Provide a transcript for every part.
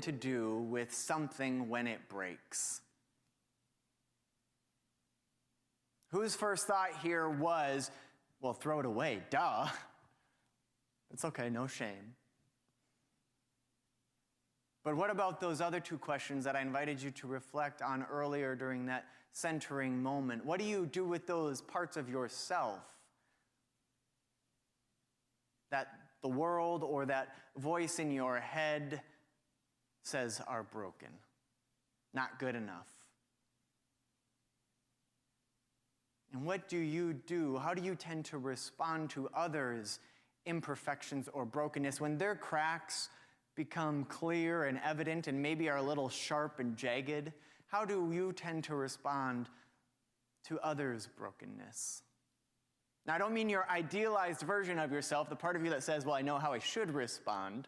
to do with something when it breaks? Whose first thought here was, well, throw it away, duh. It's okay, no shame. But what about those other two questions that I invited you to reflect on earlier during that centering moment? What do you do with those parts of yourself that the world or that voice in your head says are broken, not good enough? And what do you do? How do you tend to respond to others' imperfections or brokenness when their cracks become clear and evident and maybe are a little sharp and jagged? How do you tend to respond to others' brokenness? Now, I don't mean your idealized version of yourself, the part of you that says, well, I know how I should respond.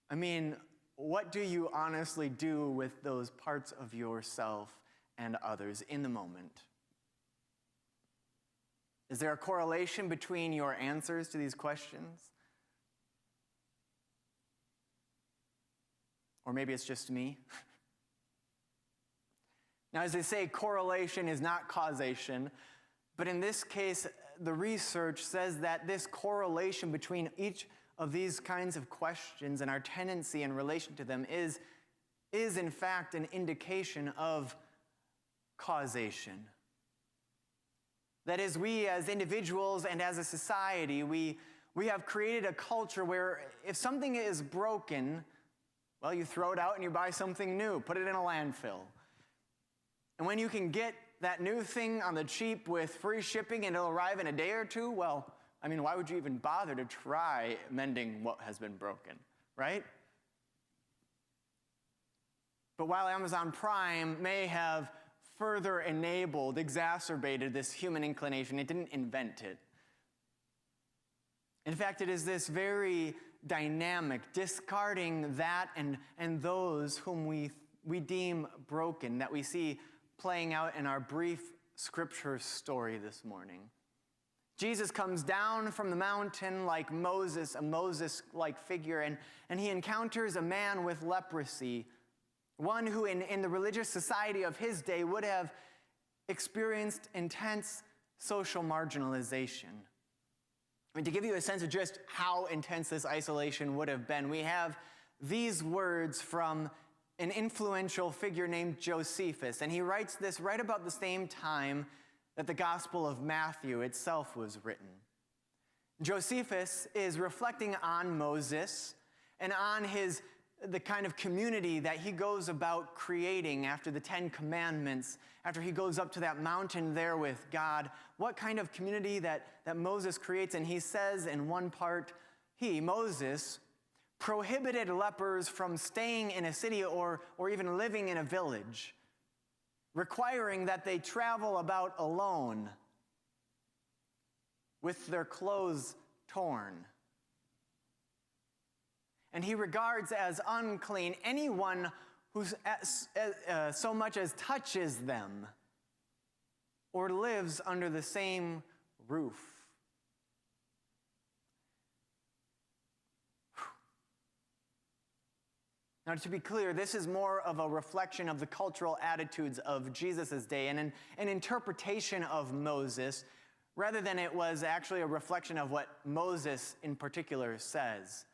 I mean, what do you honestly do with those parts of yourself and others in the moment? Is there a correlation between your answers to these questions? Or maybe it's just me. Now, as they say, correlation is not causation. But in this case, the research says that this correlation between each of these kinds of questions and our tendency in relation to them is in fact an indication of causation. That is, we as individuals and as a society, we have created a culture where if something is broken, well, you throw it out and you buy something new, put it in a landfill. And when you can get that new thing on the cheap with free shipping and it'll arrive in a day or two, well, I mean, why would you even bother to try mending what has been broken, right? But while Amazon Prime may have further enabled, exacerbated this human inclination, it didn't invent it. In fact, it is this very dynamic, discarding that and those whom we deem broken that we see playing out in our brief scripture story this morning. Jesus comes down from the mountain like Moses, a Moses-like figure, and he encounters a man with leprosy, one who in the religious society of his day would have experienced intense social marginalization. I mean, to give you a sense of just how intense this isolation would have been, we have these words from an influential figure named Josephus, and he writes this right about the same time that the Gospel of Matthew itself was written. Josephus is reflecting on Moses and on the kind of community that he goes about creating after the 10 Commandments, after he goes up to that mountain there with God, what kind of community that Moses creates. And he says in one part, Moses, prohibited lepers from staying in a city or even living in a village, requiring that they travel about alone with their clothes torn. And he regards as unclean anyone who so much as touches them or lives under the same roof. Now, to be clear, this is more of a reflection of the cultural attitudes of Jesus' day and an interpretation of Moses, rather than it was actually a reflection of what Moses in particular says.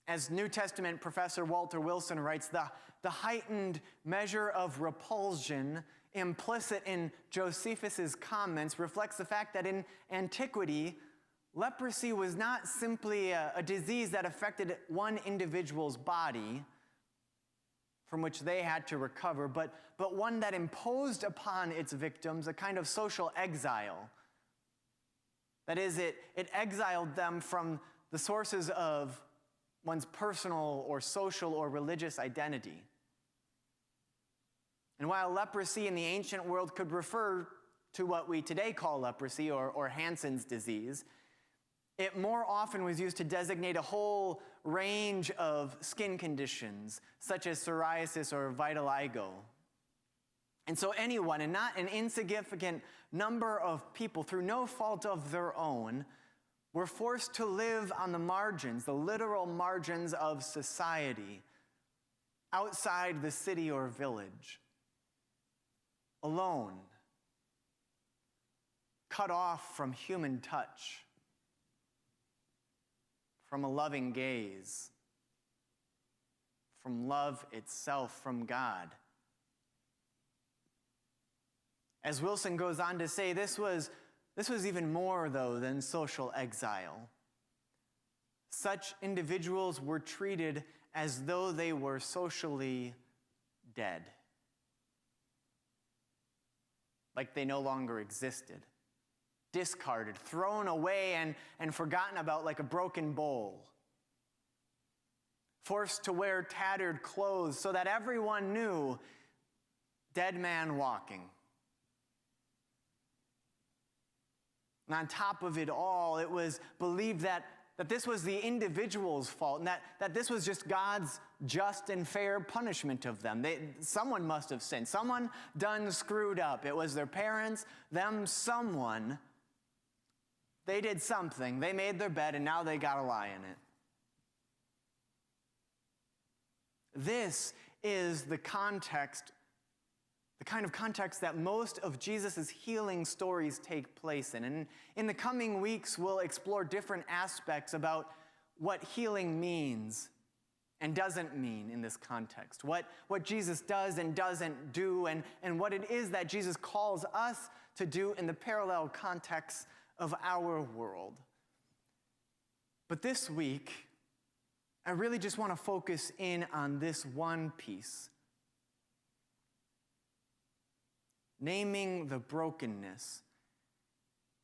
As New Testament professor Walter Wilson writes, the heightened measure of repulsion implicit in Josephus' comments reflects the fact that in antiquity, leprosy was not simply a disease that affected one individual's body from which they had to recover, but one that imposed upon its victims a kind of social exile. That is, it exiled them from the sources of one's personal or social or religious identity. And while leprosy in the ancient world could refer to what we today call leprosy or Hansen's disease, it more often was used to designate a whole range of skin conditions, such as psoriasis or vitiligo. And so anyone, and not an insignificant number of people, through no fault of their own, We're forced to live on the margins, the literal margins of society, outside the city or village, alone, cut off from human touch, from a loving gaze, from love itself, from God. As Wilson goes on to say, this was even more, though, than social exile. Such individuals were treated as though they were socially dead, like they no longer existed, discarded, thrown away, and forgotten about like a broken bowl, forced to wear tattered clothes so that everyone knew, dead man walking. And on top of it all, it was believed that this was the individual's fault, and that this was just God's just and fair punishment of them. Someone must have sinned. Someone done screwed up. It was their parents, them, someone. They did something. They made their bed, and now they got to lie in it. This is the context, the kind of context that most of Jesus' healing stories take place in. And in the coming weeks, we'll explore different aspects about what healing means and doesn't mean in this context, what Jesus does and doesn't do, and what it is that Jesus calls us to do in the parallel context of our world. But this week, I really just want to focus in on this one piece. Naming the brokenness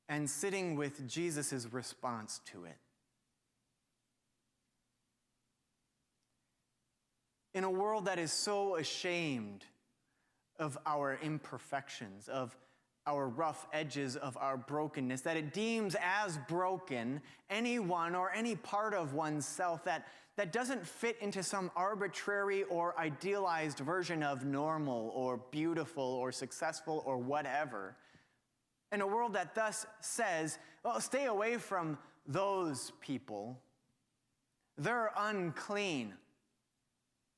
and sitting with Jesus' response to it. In a world that is so ashamed of our imperfections, of our rough edges, of our brokenness, that it deems as broken anyone or any part of oneself that doesn't fit into some arbitrary or idealized version of normal or beautiful or successful or whatever. In a world that thus says, well, stay away from those people. They're unclean.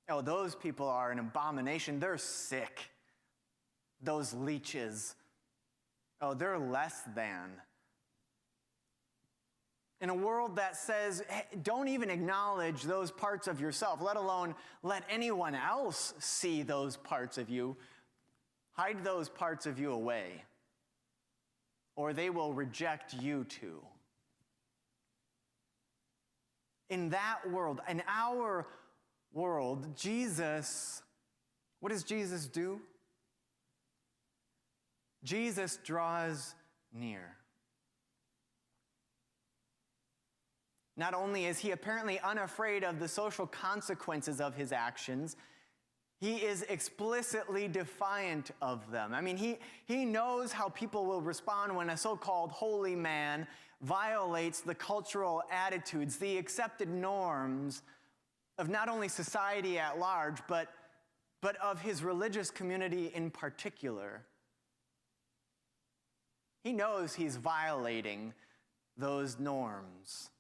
Oh, those people are an abomination. They're sick. Those leeches. Oh, they're less than. In a world that says, hey, don't even acknowledge those parts of yourself, let alone let anyone else see those parts of you. Hide those parts of you away, or they will reject you too. In that world, in our world, what does Jesus do? Jesus draws near. Not only is he apparently unafraid of the social consequences of his actions, he is explicitly defiant of them. I mean, he knows how people will respond when a so-called holy man violates the cultural attitudes, the accepted norms of not only society at large, but of his religious community in particular. He knows he's violating those norms.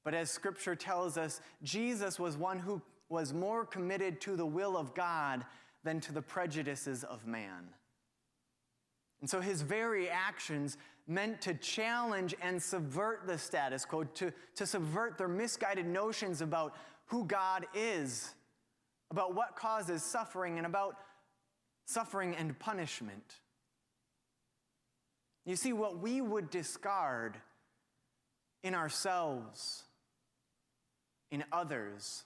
But as Scripture tells us, Jesus was one who was more committed to the will of God than to the prejudices of man. And so his very actions meant to challenge and subvert the status quo, to subvert their misguided notions about who God is, about what causes suffering, and about suffering and punishment. You see, what we would discard in ourselves, in others,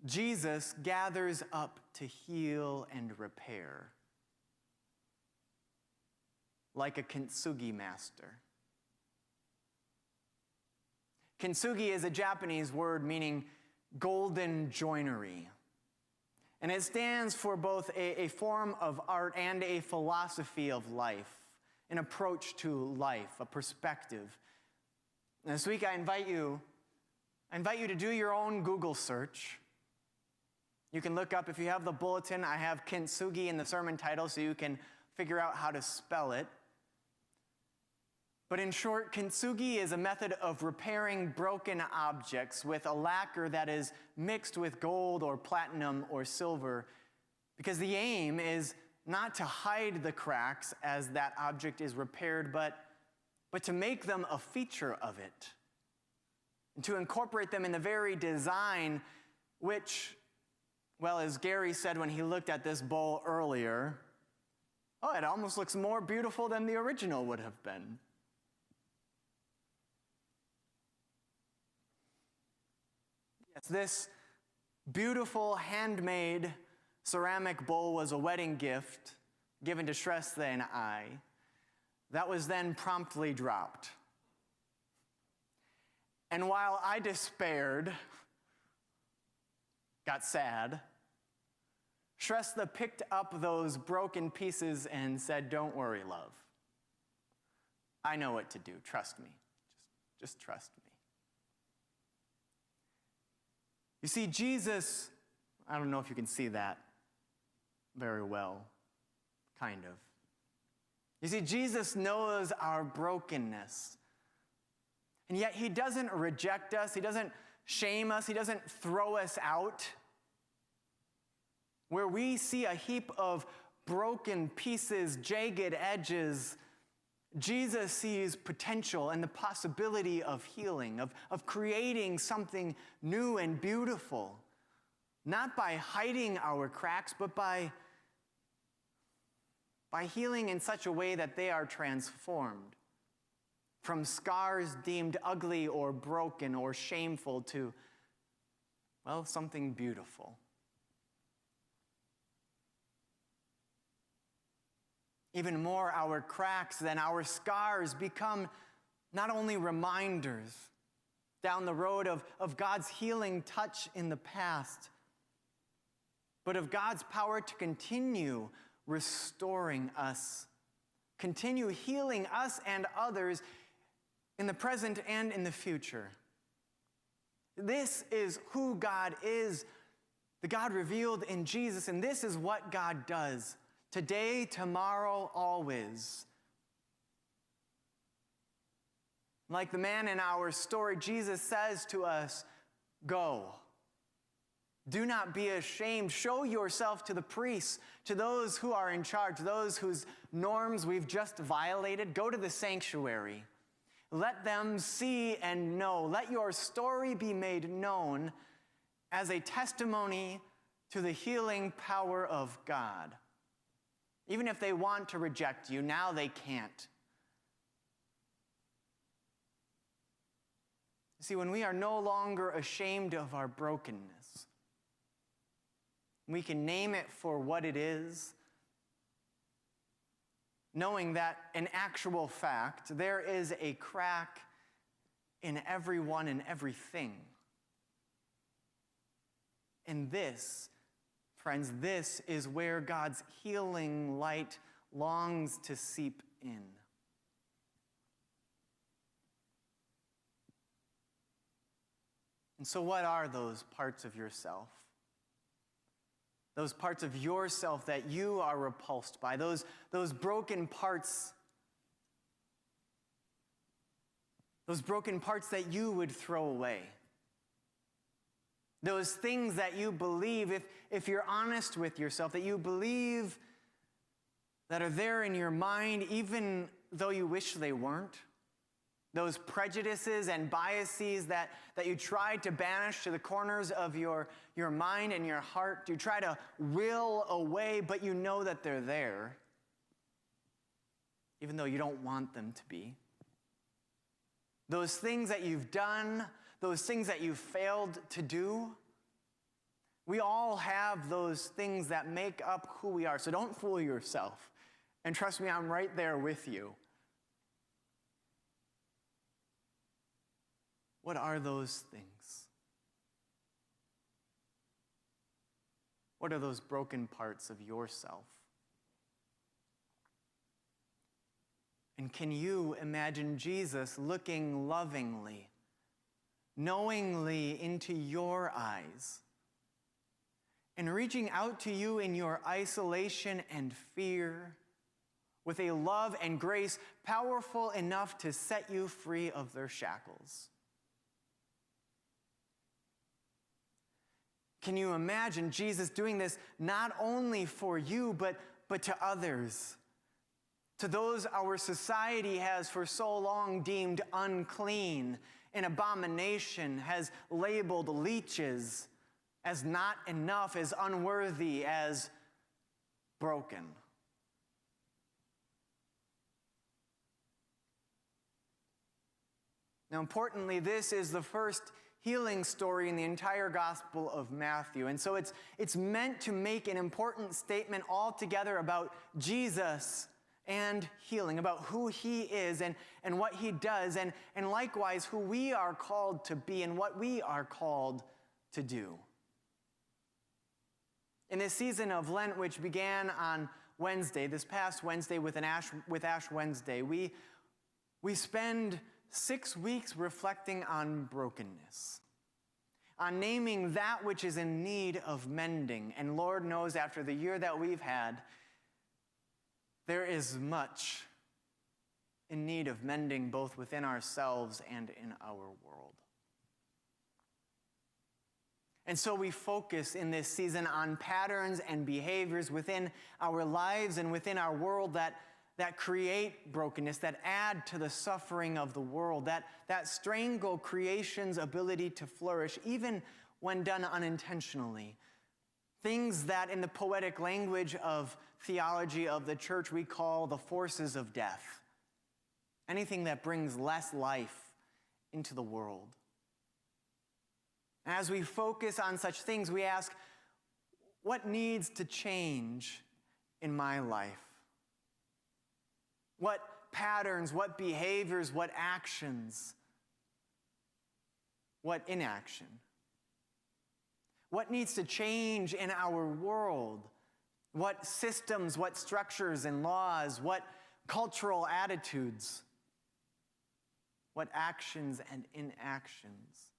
Jesus gathers up to heal and repair, like a Kintsugi master. Kintsugi is a Japanese word meaning golden joinery. And it stands for both a form of art and a philosophy of life, an approach to life, a perspective. And this week I invite you to do your own Google search. You can look up, if you have the bulletin, I have Kintsugi in the sermon title so you can figure out how to spell it. But in short, Kintsugi is a method of repairing broken objects with a lacquer that is mixed with gold or platinum or silver, because the aim is not to hide the cracks as that object is repaired, but to make them a feature of it, and to incorporate them in the very design which, well, as Gary said when he looked at this bowl earlier, it almost looks more beautiful than the original would have been. Yes, this beautiful handmade ceramic bowl was a wedding gift given to Shrestha and I that was then promptly dropped. And while I despaired, got sad, Shrestha picked up those broken pieces and said, "Don't worry, love. I know what to do. Trust me. Just trust me." You see, Jesus, I don't know if you can see that very well, kind of. You see, Jesus knows our brokenness. And yet he doesn't reject us. He doesn't shame us. He doesn't throw us out. Where we see a heap of broken pieces, jagged edges, Jesus sees potential and the possibility of healing, of creating something new and beautiful. Not by hiding our cracks, but by healing in such a way that they are transformed. From scars deemed ugly or broken or shameful to, well, something beautiful. Even more, our cracks than our scars become not only reminders down the road of God's healing touch in the past, but of God's power to continue restoring us, continue healing us and others in the present and in the future. This is who God is, the God revealed in Jesus, and this is what God does today, tomorrow, always. Like the man in our story, Jesus says to us, "Go. Do not be ashamed. Show yourself to the priests, to those who are in charge, those whose norms we've just violated. Go to the sanctuary. Let them see and know. Let your story be made known as a testimony to the healing power of God. Even if they want to reject you, now they can't." See, when we are no longer ashamed of our brokenness, we can name it for what it is, knowing that in actual fact, there is a crack in everyone and everything. And this, friends, this is where God's healing light longs to seep in. And so what are those parts of yourself? Those parts of yourself that you are repulsed by, those broken parts, that you would throw away. Those things that you believe, if you're honest with yourself, that you believe that are there in your mind, even though you wish they weren't. Those prejudices and biases that you try to banish to the corners of your mind and your heart. You try to will away, but you know that they're there, even though you don't want them to be. Those things that you've done, those things that you've failed to do, we all have those things that make up who we are. So don't fool yourself. And trust me, I'm right there with you. What are those things? What are those broken parts of yourself? And can you imagine Jesus looking lovingly, knowingly into your eyes and reaching out to you in your isolation and fear, with a love and grace powerful enough to set you free of their shackles. Can you imagine Jesus doing this not only for you, but to others? To those our society has for so long deemed unclean, an abomination, has labeled leeches as not enough, as unworthy, as broken. Now, importantly, this is the first healing story in the entire Gospel of Matthew. And so it's meant to make an important statement altogether about Jesus and healing, about who he is and what he does, and likewise who we are called to be and what we are called to do. In this season of Lent, which began on Wednesday, this past Wednesday with Ash Wednesday, we spend 6 weeks reflecting on brokenness, on naming that which is in need of mending. And Lord knows, after the year that we've had, there is much in need of mending both within ourselves and in our world. And so we focus in this season on patterns and behaviors within our lives and within our world that create brokenness, that add to the suffering of the world, that strangle creation's ability to flourish, even when done unintentionally. Things that in the poetic language of theology of the church we call the forces of death. Anything that brings less life into the world. As we focus on such things, we ask, what needs to change in my life? What patterns, what behaviors, what actions, what inaction? What needs to change in our world? What systems, what structures and laws, what cultural attitudes, what actions and inactions?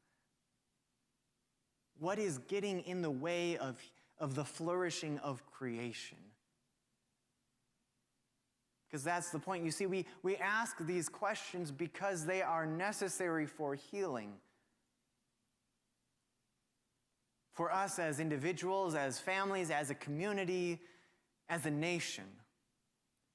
What is getting in the way of the flourishing of creation? Because that's the point. You see, we ask these questions because they are necessary for healing. For us as individuals, as families, as a community, as a nation.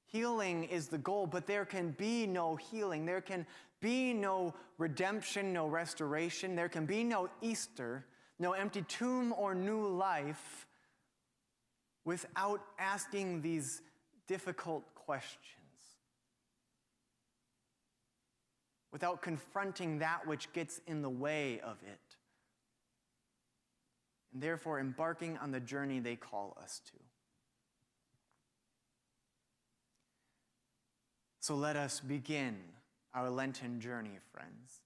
Healing is the goal, but there can be no healing. There can be no redemption, no restoration. There can be no Easter, no empty tomb or new life without asking these difficult questions. Without confronting that which gets in the way of it. And therefore embarking on the journey they call us to. So let us begin our Lenten journey, friends.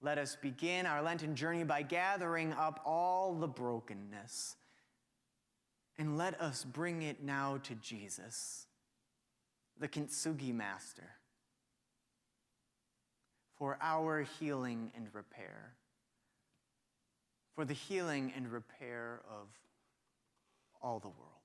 Let us begin our Lenten journey by gathering up all the brokenness. And let us bring it now to Jesus, the Kintsugi master, for our healing and repair. For the healing and repair of all the world.